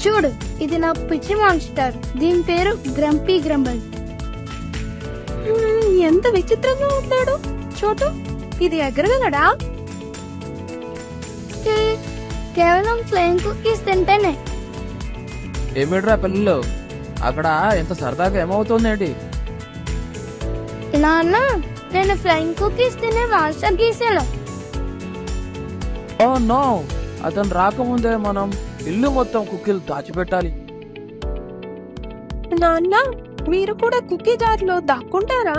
చూడు, ఇది నా పిచ్చి మాన్స్టర్. దీని పేరు గ్రంపీ గ్రంబల్. ఎంత విచిత్రంగా ఉన్నాడు. చోటు, ఇది ఎగరగలడా? కేవలం ఫ్లయింగ్ కుకీస్ తింటేనే. ఏమిడ్రా పిల్లలు, అక్కడ ఎంత సరదాగా ఏమవుతుందేంటి? నాన్న, నేను ఫ్లయింగ్ కుకీస్ తినే మాన్స్టర్ గీసాను. ఓ నో, అతను రాకముందే మనం ఇల్లు మొత్తం కుక్కీలు దాచిపెట్టాలి. నాన్న, మీరు కూడా కుకీ జార్లో దాక్కుంటారా?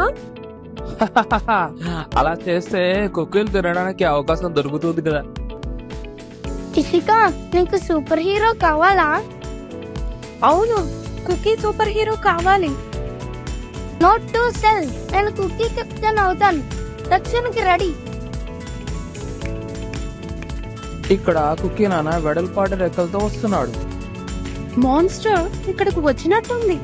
అలా చేస్తే కుక్కీలు తినడానికి అవకాశం దొరుకుతుంది కదా. ఇషిక, నీకు సూపర్ హీరో కావాలా? అవును, కుకీ సూపర్ హీరో కావాలి. Note to cell. నేను కుకీ కెప్టెన్ అవుతాను. రక్షణకి రెడీ. ఇక్కడ కుక్కీ నాన్న వెడల్పాటి రెక్కలతో వస్తున్నాడు. మాన్స్టర్ ఇక్కడికి వచ్చినట్టుంది.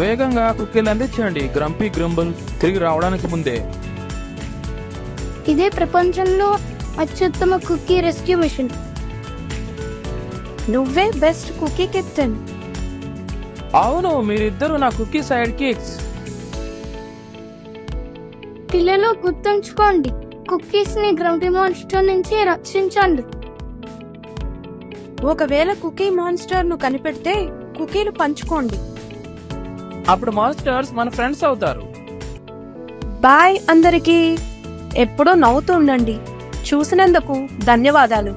వేగంగా కుక్కీలు అందించండి గ్రంపీ గ్రంబుల్ తిరిగి రావడానికి ముందే. ఇదే ప్రపంచంలో అత్యుత్తమ కుకీ రెస్క్యూ మిషన్. నువ్వే బెస్ట్ కుకీ కెప్టెన్. అవును, మీరిద్దరు నా కుక్కీ సైడ్ కిక్స్. పిల్లలు గుర్తుంచుకోండి, కుకీస్ ని గ్రంపీ మాన్స్టర్ నుంచి రక్షించండి. ఒకవేళ కుకీ మాన్స్టర్ ను కనిపెడితే కుకీలు పంచుకోండి. అప్పుడు మాన్స్టర్స్ మన ఫ్రెండ్స్ అవుతారు. బాయ్ అందరికీ. ఎప్పుడూ నవ్వుతూ ఉండండి. చూసినందుకు ధన్యవాదాలు.